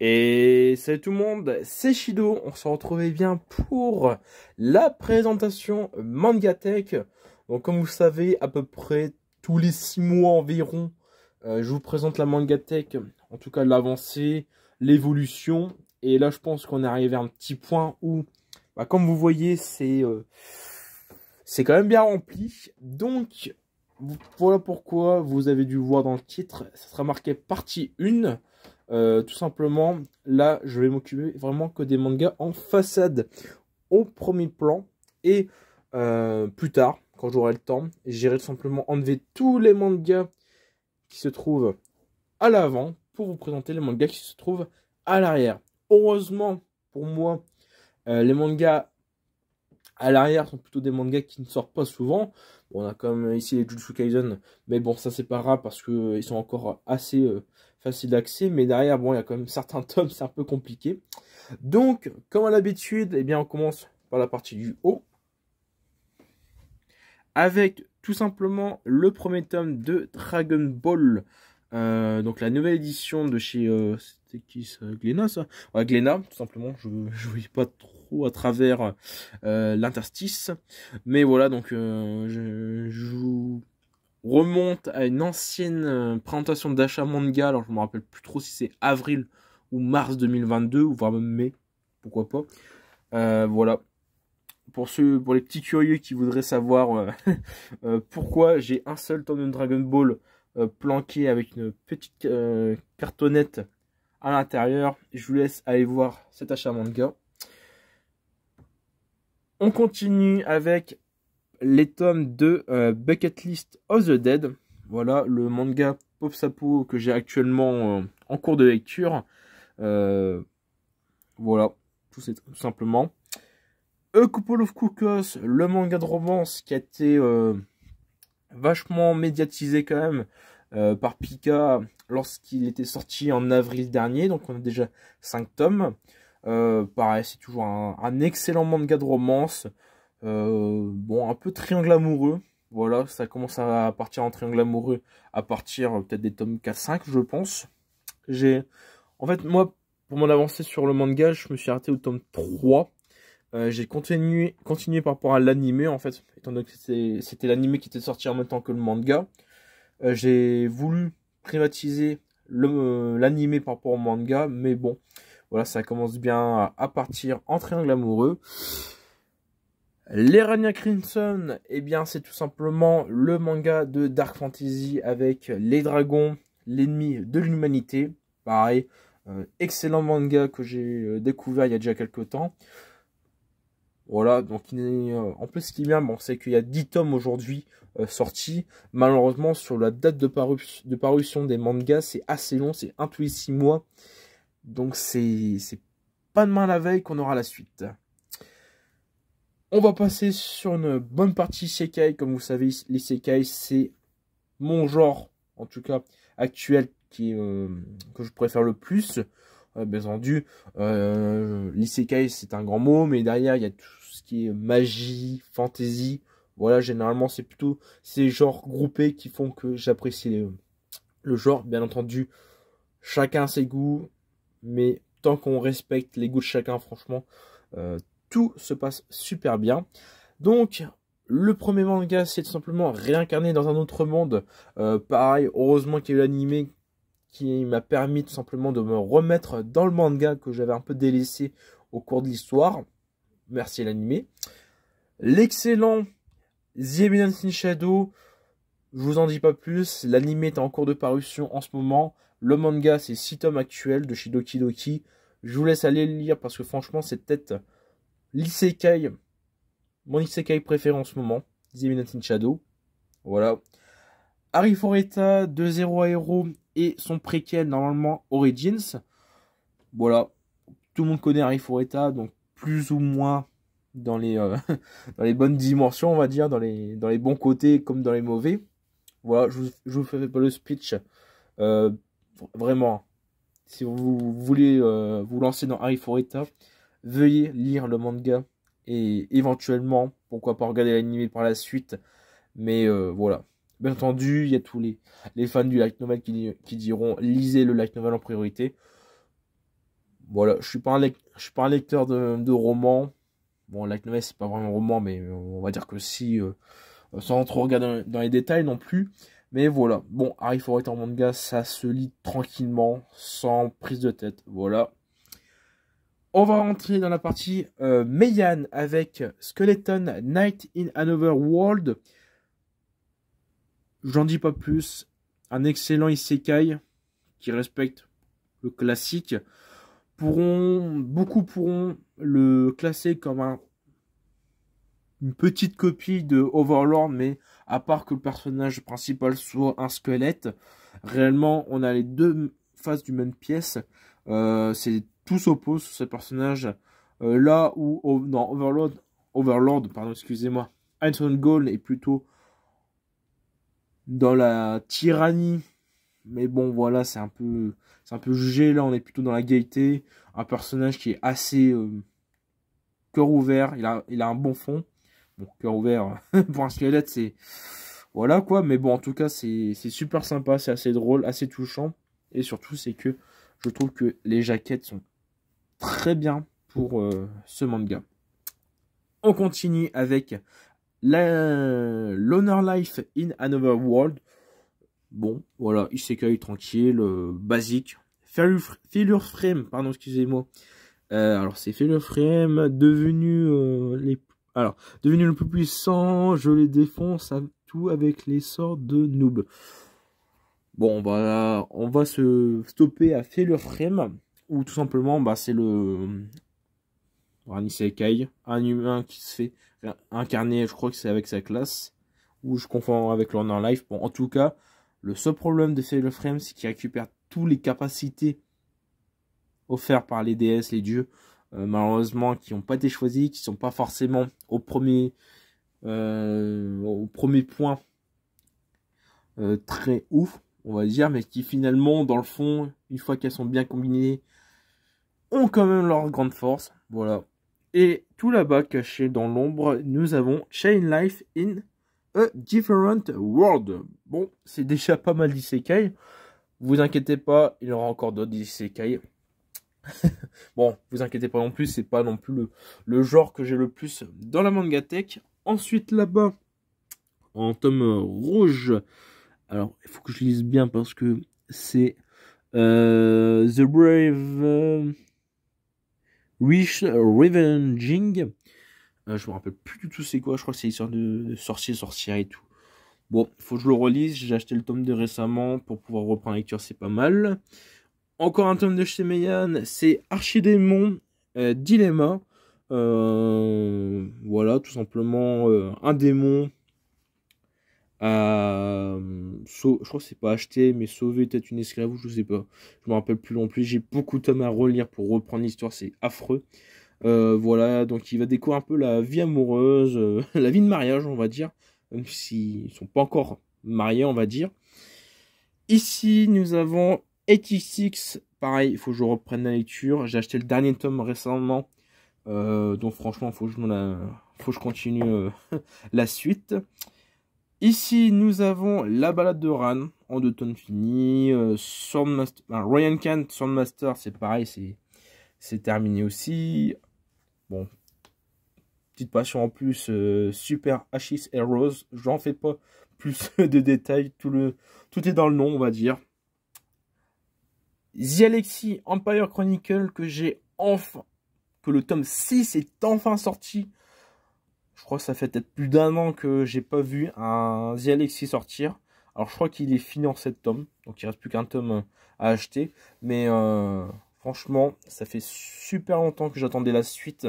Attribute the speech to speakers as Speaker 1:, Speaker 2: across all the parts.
Speaker 1: Et salut tout le monde, c'est Shido, on se retrouvait bien pour la présentation Mangatech. Donc comme vous savez, à peu près tous les 6 mois environ, je vous présente la Mangatech, en tout cas l'avancée, l'évolution. Et là je pense qu'on est arrivé à un petit point où, comme vous voyez, c'est quand même bien rempli. Donc voilà pourquoi vous avez dû voir dans le titre, ça sera marqué partie 1. Tout simplement, là, je vais m'occuper vraiment que des mangas en façade au premier plan. Et plus tard, quand j'aurai le temps, j'irai tout simplement enlever tous les mangas qui se trouvent à l'avant pour vous présenter les mangas qui se trouvent à l'arrière. Heureusement, pour moi, les mangas à l'arrière sont plutôt des mangas qui ne sortent pas souvent. Bon, on a comme ici les Jujutsu Kaisen, mais bon, ça c'est pas grave parce que ils sont encore assez faciles d'accès. Mais derrière, bon, il y a quand même certains tomes, c'est un peu compliqué. Donc, comme à l'habitude, eh bien, on commence par la partie du haut. Avec tout simplement le premier tome de Dragon Ball. Donc la nouvelle édition de chez... c'était qui ça? Glénat, ça? Ouais, Glénat, tout simplement. Je ne voyais pas trop à travers l'interstice. Mais voilà, donc je vous remonte à une ancienne présentation d'achat manga. Alors je me rappelle plus trop si c'est avril ou mars 2022, ou voire même mai. Pourquoi pas. Voilà. Pour les petits curieux qui voudraient savoir pourquoi j'ai un seul tome de Dragon Ball planqué avec une petite cartonnette à l'intérieur, je vous laisse aller voir cet achat manga. On continue avec les tomes de Bucket List of the Dead. Voilà le manga Pop Sapo que j'ai actuellement en cours de lecture. Voilà, tout simplement. A Couple of Cuckoos, le manga de romance qui a été vachement médiatisé quand même par Pika lorsqu'il était sorti en avril dernier. Donc on a déjà 5 tomes. Pareil, c'est toujours un excellent manga de romance. Bon, un peu triangle amoureux. Voilà, ça commence à partir en triangle amoureux à partir peut-être des tomes 4-5, je pense. En fait, moi, pour mon avancée sur le manga, je me suis arrêté au tome 3. J'ai continué par rapport à l'anime, en fait, étant donné que c'était l'anime qui était sorti en même temps que le manga. J'ai voulu privatiser l'anime par rapport au manga, mais bon, voilà, ça commence bien à partir en triangle amoureux. L'Erania Crimson, eh bien, c'est tout simplement le manga de Dark Fantasy avec les dragons, l'ennemi de l'humanité. Pareil, excellent manga que j'ai découvert il y a déjà quelques temps. Voilà, donc en plus ce qui est bien, bon, c'est qu'il y a 10 tomes aujourd'hui sortis. Malheureusement, sur la date de parution des mangas, c'est assez long, c'est un tous les 6 mois. Donc c'est pas demain la veille qu'on aura la suite. On va passer sur une bonne partie Isekai. Comme vous savez, l'Isekai, c'est mon genre, en tout cas actuel, que je préfère le plus. Bien entendu, l'isekai c'est un grand mot, mais derrière il y a tout ce qui est magie, fantasy. Voilà, généralement c'est plutôt ces genres groupés qui font que j'apprécie le genre. Bien entendu, chacun ses goûts, mais tant qu'on respecte les goûts de chacun, franchement, tout se passe super bien. Donc, le premier manga, c'est tout simplement réincarné dans un autre monde. Pareil, heureusement qu'il y a eu l'anime qui m'a permis tout simplement de me remettre dans le manga que j'avais un peu délaissé au cours de l'histoire. Merci à l'animé. L'excellent The Eminence in Shadow, je vous en dis pas plus. L'animé est en cours de parution en ce moment. Le manga, c'est 6 tomes actuels de Shidoki Doki. Je vous laisse aller le lire parce que franchement, c'est peut-être l'isekai, mon isekai préféré en ce moment. The Eminence in Shadow. Voilà. Arifureta de Zero à Hero et son préquel normalement Origins. Voilà, tout le monde connaît Arifureta, donc plus ou moins dans les, dans les bonnes dimensions, on va dire, dans les bons côtés comme dans les mauvais. Voilà, je vous fais pas le speech. Vraiment, si vous voulez vous lancer dans Arifureta, veuillez lire le manga et éventuellement, pourquoi pas regarder l'anime par la suite. Mais voilà. Bien entendu, il y a tous les fans du light novel qui diront lisez le light novel en priorité. voilà, je suis pas un lecteur de romans. Bon, Light Novel, c'est pas vraiment un roman, mais on va dire que si, sans trop regarder dans les détails non plus. Mais voilà, bon, Harry Forever en manga, ça se lit tranquillement, sans prise de tête. Voilà. On va rentrer dans la partie Meian avec Skeleton Night in Another World. J'en dis pas plus. Un excellent isekai qui respecte le classique. Beaucoup pourront le classer comme une petite copie de Overlord, mais à part que le personnage principal soit un squelette, réellement on a les deux faces d'une même pièce. C'est tout s'oppose sur ce personnage. Là où dans Overlord, pardon, excusez-moi, Iron Gold est plutôt dans la tyrannie, mais bon voilà, c'est un peu jugé. Là on est plutôt dans la gaieté, un personnage qui est assez cœur ouvert, il a un bon fond. Bon, cœur ouvert pour un squelette, c'est voilà quoi, mais bon en tout cas c'est super sympa, c'est assez drôle, assez touchant, et surtout c'est que je trouve que les jaquettes sont très bien pour ce manga. On continue avec l'Honor Life in Another World. Bon, voilà, isekai tranquille, basique. Failure Frame, pardon, excusez-moi. Alors, c'est Failure Frame, devenu le plus puissant, je les défonce à tout avec les sorts de noob. Bon, on va se stopper à Failure Frame, ou tout simplement, bah, c'est un isekai, un humain qui se fait incarner, je crois que c'est avec sa classe, ou je confonds avec l'Honor Life. Bon, en tout cas, le seul problème de Failure Frame, c'est qu'il récupère toutes les capacités offertes par les déesses, les dieux, malheureusement, qui n'ont pas été choisis, qui ne sont pas forcément au premier point très ouf, on va dire, mais qui finalement, dans le fond, une fois qu'elles sont bien combinées, ont quand même leur grande force. Voilà. Et tout là-bas, caché dans l'ombre, nous avons Chain Life in a Different World. Bon, c'est déjà pas mal d'isekai. Vous inquiétez pas, il y aura encore d'autres isekai. Bon, vous inquiétez pas non plus, c'est pas non plus le genre que j'ai le plus dans la mangatech. Ensuite, là-bas, en tome rouge, alors il faut que je lise bien parce que c'est The Brave Wish Revenging. Je me rappelle plus du tout c'est quoi, je crois que c'est l'histoire de sorcière et tout. Bon, il faut que je le relise, j'ai acheté le tome 2 récemment pour pouvoir reprendre la lecture, c'est pas mal. Encore un tome de chez Meian, c'est Archidémon Dilemma. Voilà, tout simplement un démon je crois que c'est pas acheté, mais sauver peut-être une esclave, je sais pas. Je me rappelle plus non plus. J'ai beaucoup de tomes à relire pour reprendre l'histoire, c'est affreux. Voilà, donc il va découvrir un peu la vie amoureuse, la vie de mariage, on va dire, même s'ils sont pas encore mariés, on va dire. Ici, nous avons 86, pareil, il faut que je reprenne la lecture. J'ai acheté le dernier tome récemment, donc franchement, faut que je continue la suite. Ici, nous avons La Balade de Ran, en 2 tomes finis. Swordmaster, Ryan Khan, Swordmaster, c'est pareil, c'est terminé aussi. Bon, petite passion en plus, Super Achis Heroes, j'en fais pas plus de détails, tout est dans le nom, on va dire. The Alexi Empire Chronicle, que le tome 6 est enfin sorti. Je crois que ça fait peut-être plus d'1 an que j'ai pas vu un The Alexi sortir. Alors je crois qu'il est fini en 7 tomes, donc il reste plus qu'un tome à acheter. Mais franchement, ça fait super longtemps que j'attendais la suite.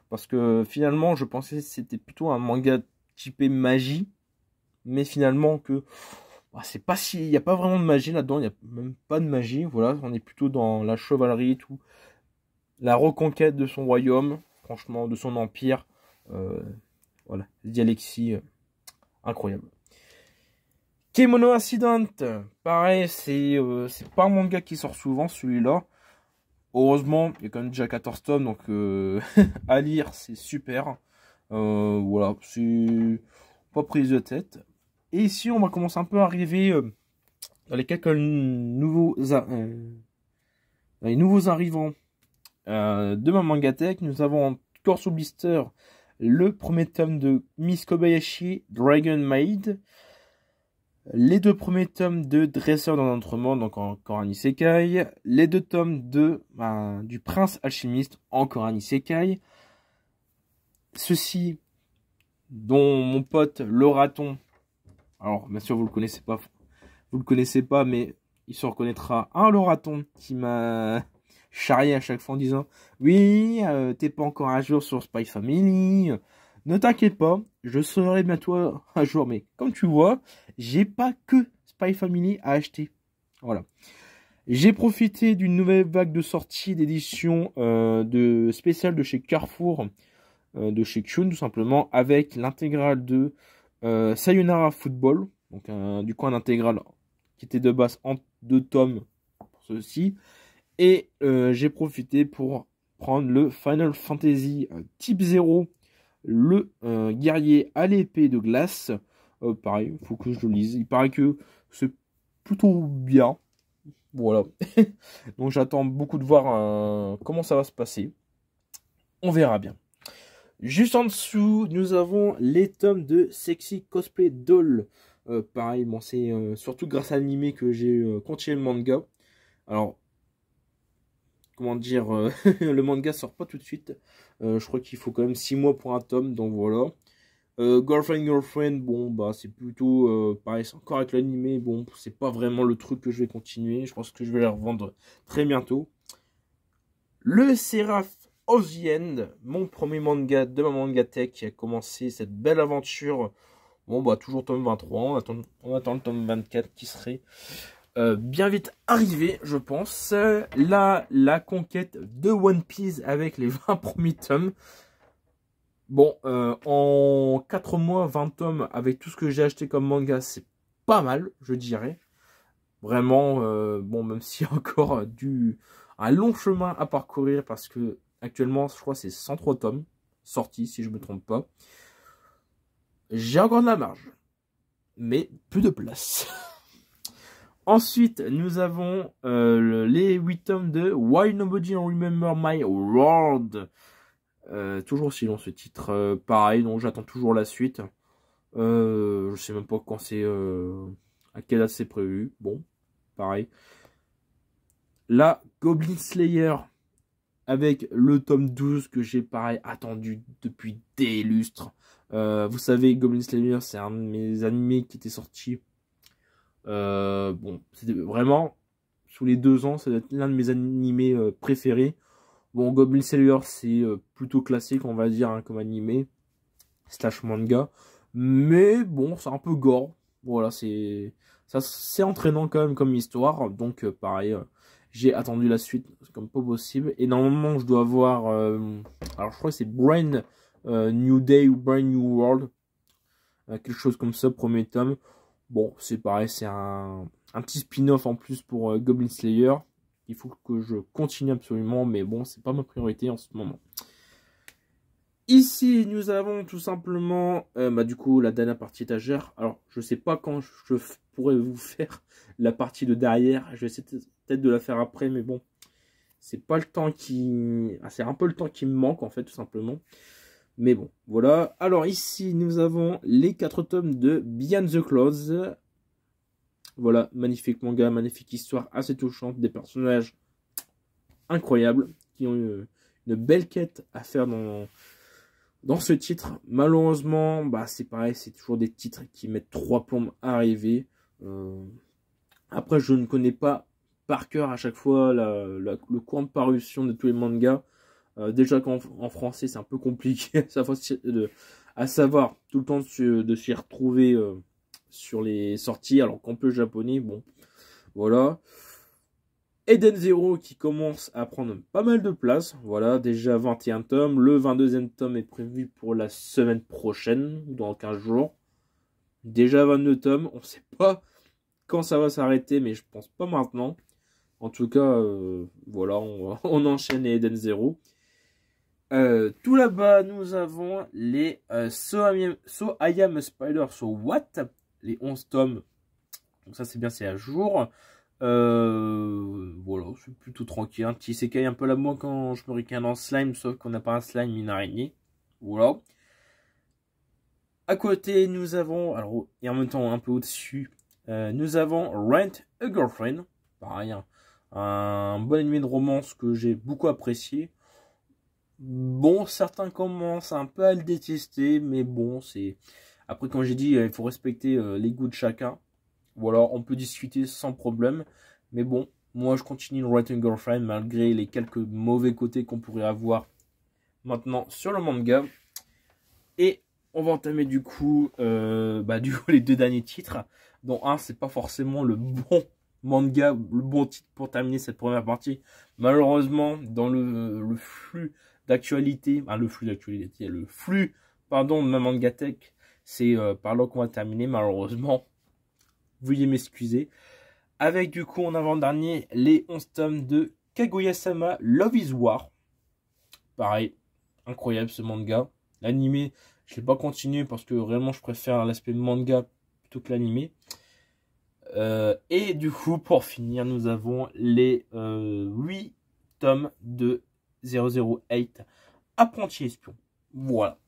Speaker 1: Parce que finalement, je pensais que c'était plutôt un manga typé magie. Mais finalement, c'est pas si, il n'y a pas vraiment de magie là-dedans, il n'y a même pas de magie. Voilà, on est plutôt dans la chevalerie et tout. La reconquête de son royaume, franchement, de son empire. Voilà, Dialexie, incroyable. Kemono Incident, pareil, c'est pas un manga qui sort souvent celui-là. Heureusement, il y a quand même déjà 14 tomes, donc à lire, c'est super. Voilà, c'est pas prise de tête. Et ici, on va commencer un peu à arriver dans les quelques les nouveaux arrivants de ma Mangatech. Nous avons en Corso Blister le premier tome de Miss Kobayashi, Dragon Maid. Les 2 premiers tomes de Dresseur dans notre monde, donc encore un isekai. Les 2 tomes du Prince Alchimiste, encore un isekai. Ceci, dont mon pote le raton, alors bien sûr vous le connaissez pas, mais il se reconnaîtra. Le raton qui m'a charrié à chaque fois en disant oui, t'es pas encore à jour sur Spy Family. Ne t'inquiète pas, je serai bientôt à jour. Mais comme tu vois, j'ai pas que Spy Family à acheter. Voilà. J'ai profité d'une nouvelle vague de sorties d'édition de spéciales de chez Carrefour, de chez Kyun tout simplement, avec l'intégrale de Sayonara Football. Donc du coup un intégral qui était de base en 2 tomes pour ceci. Et j'ai profité pour prendre le Final Fantasy Type 0. Le guerrier à l'épée de glace. Pareil, il faut que je le lise. Il paraît que c'est plutôt bien. Voilà. Donc j'attends beaucoup de voir comment ça va se passer. On verra bien. Juste en dessous, nous avons les tomes de Sexy Cosplay Doll. Pareil, bon, c'est surtout grâce à l'anime que j'ai continué le manga. Alors, comment dire, le manga sort pas tout de suite. Je crois qu'il faut quand même 6 mois pour un tome, donc voilà. Girlfriend, bon, bah c'est plutôt pareil, c'est encore avec l'animé, bon, c'est pas vraiment le truc que je vais continuer. Je pense que je vais les revendre très bientôt. Le Seraph of the End, mon premier manga de ma Mangatech qui a commencé cette belle aventure. Bon, bah toujours tome 23, on attend le tome 24 qui serait bien vite arrivé, je pense. Là, la conquête de One Piece avec les 20 premiers tomes. Bon, en 4 mois, 20 tomes avec tout ce que j'ai acheté comme manga, c'est pas mal, je dirais. Vraiment, bon, même s'il y a encore un long chemin à parcourir parce que actuellement, je crois que c'est 103 tomes sortis, si je me trompe pas. J'ai encore de la marge, mais plus de place. Ensuite, nous avons les 8 tomes de Why Nobody Remember My World. Toujours aussi long ce titre. Pareil, donc j'attends toujours la suite. Je sais même pas quand c'est... à quelle date c'est prévu. Bon, pareil. Là, Goblin Slayer. Avec le tome 12 que j'ai pareil attendu depuis des lustres. Vous savez, Goblin Slayer, c'est un de mes animés qui était sorti... bon, c'était vraiment, sous les 2 ans, ça doit être l'un de mes animés préférés. Bon, Goblin Slayer, c'est plutôt classique, on va dire, hein, comme animé, slash manga. Mais bon, c'est un peu gore. Voilà, c'est entraînant quand même comme histoire. Donc, pareil, j'ai attendu la suite comme pas possible. Et normalement, je dois avoir... alors, je crois que c'est Brain New Day ou Brain New World. Quelque chose comme ça, premier tome. Bon, c'est pareil, c'est un petit spin-off en plus pour Goblin Slayer. Il faut que je continue absolument, mais bon, c'est pas ma priorité en ce moment. Ici, nous avons tout simplement, du coup, la dernière partie étagère. Alors, je sais pas quand je pourrais vous faire la partie de derrière. Je vais essayer peut-être de la faire après, mais bon, c'est pas le temps qui... c'est un peu le temps qui me manque, en fait, tout simplement. Mais bon, voilà. Alors ici, nous avons les 4 tomes de Beyond the Clouds. Voilà, magnifique manga, magnifique histoire, assez touchante, des personnages incroyables qui ont une belle quête à faire dans ce titre. Malheureusement, bah, c'est pareil, c'est toujours des titres qui mettent 3 plombes à arriver. Après, je ne connais pas par cœur à chaque fois le coin de parution de tous les mangas. Déjà qu'en français c'est un peu compliqué à savoir tout le temps de s'y retrouver sur les sorties, alors qu'en plus japonais, bon, voilà. Eden Zero qui commence à prendre pas mal de place, voilà, déjà 21 tomes, le 22e tome est prévu pour la semaine prochaine, ou dans 15 jours. Déjà 22 tomes, on sait pas quand ça va s'arrêter, mais je pense pas maintenant. En tout cas, voilà, on enchaîne les Eden Zero. Tout là-bas, nous avons les So I Am a Spider, So What, les 11 tomes. Donc ça, c'est bien, c'est à jour. Voilà, c'est plutôt tranquille. Un petit isekai un peu la moi quand je me ricane en slime, sauf qu'on n'a pas un slime, mais une araignée. Voilà. À côté, nous avons, alors, et en même temps un peu au-dessus, nous avons Rent a Girlfriend. Pareil, un bon anime de romance que j'ai beaucoup apprécié. Bon, certains commencent un peu à le détester, mais bon, c'est... Après, comme j'ai dit, il faut respecter les goûts de chacun. Voilà, on peut discuter sans problème. Mais bon, moi, je continue Rent a Girlfriend, malgré les quelques mauvais côtés qu'on pourrait avoir maintenant sur le manga. Et on va entamer du coup, les deux derniers titres, dont un c'est pas forcément le bon manga, le bon titre pour terminer cette première partie. Malheureusement, dans le flux d'actualité, le flux, pardon, de ma mangatech, c'est par là qu'on va terminer malheureusement. Veuillez m'excuser. Avec du coup en avant-dernier les 11 tomes de Kaguya-sama Love is War. Pareil, incroyable ce manga. L'animé, je ne l'ai pas continué parce que vraiment je préfère l'aspect manga plutôt que l'animé. Et du coup, pour finir, nous avons les 8 tomes de 008 Apprenti Espion. Voilà.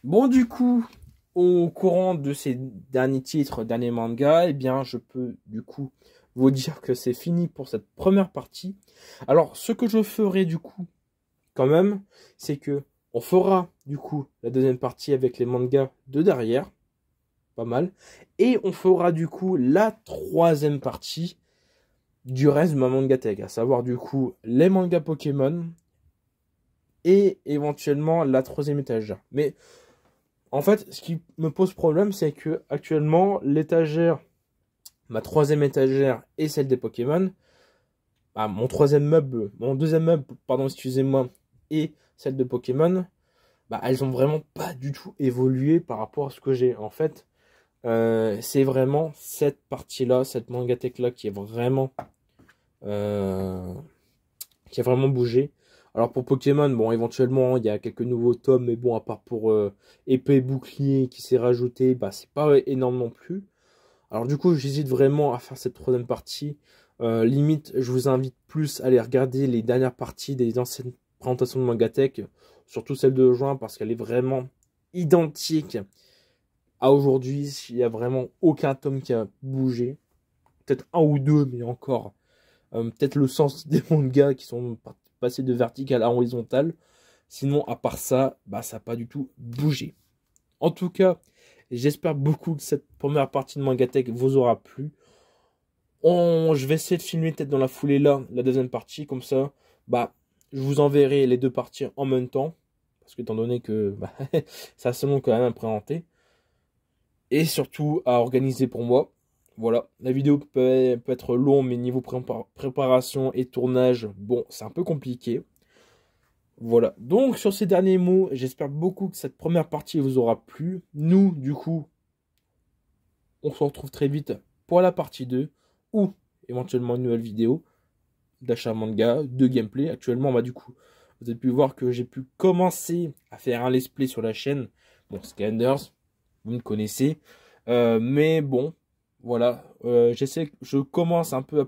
Speaker 1: Bon, du coup, au courant de ces derniers titres, derniers mangas, eh bien, je peux du coup vous dire que c'est fini pour cette première partie. Alors, ce que je ferai du coup, quand même, c'est que on fera du coup la deuxième partie avec les mangas de derrière, pas mal, et on fera du coup la troisième partie du reste de ma mangatech, à savoir du coup les mangas Pokémon et éventuellement la troisième étagère. Mais en fait, ce qui me pose problème, c'est que actuellement l'étagère, ma troisième étagère et celle des Pokémon, mon deuxième meuble, pardon, excusez-moi, et celle de Pokémon, elles ont vraiment pas du tout évolué par rapport à ce que j'ai. En fait, c'est vraiment cette partie-là, cette mangatech-là qui a vraiment bougé. Alors pour Pokémon, bon, éventuellement, il y a quelques nouveaux tomes, mais bon, à part pour épée et bouclier qui s'est rajouté, c'est pas énorme non plus. Alors du coup, j'hésite vraiment à faire cette troisième partie. Limite, je vous invite plus à aller regarder les dernières parties des anciennes présentations de Mangatech, surtout celle de juin, parce qu'elle est vraiment identique à aujourd'hui. Il n'y a vraiment aucun tome qui a bougé. Peut-être un ou deux, mais encore. Peut-être le sens des mangas qui sont passés de vertical à horizontal. Sinon, à part ça, ça n'a pas du tout bougé. En tout cas, j'espère beaucoup que cette première partie de Mangatech vous aura plu. Je vais essayer de filmer peut-être dans la foulée là, la deuxième partie, comme ça, je vous enverrai les deux parties en même temps. Parce que étant donné que ça seulement quand même à présenter. Et surtout à organiser pour moi. Voilà, la vidéo peut être longue, mais niveau préparation et tournage, bon, c'est un peu compliqué. Voilà, donc sur ces derniers mots, j'espère beaucoup que cette première partie vous aura plu. Nous, du coup, on se retrouve très vite pour la partie 2, ou éventuellement une nouvelle vidéo d'achat manga, de gameplay. Actuellement, du coup, vous avez pu voir que j'ai pu commencer à faire un let's play sur la chaîne. Bon, Scanders, vous me connaissez. Mais bon, voilà, je commence un peu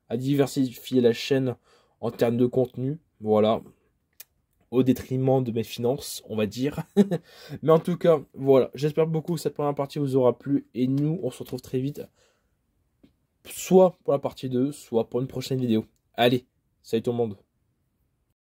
Speaker 1: à diversifier la chaîne en termes de contenu. Voilà, au détriment de mes finances, on va dire. Mais en tout cas, voilà, j'espère beaucoup que cette première partie vous aura plu. Et nous, on se retrouve très vite, soit pour la partie 2, soit pour une prochaine vidéo. Allez, salut tout le monde.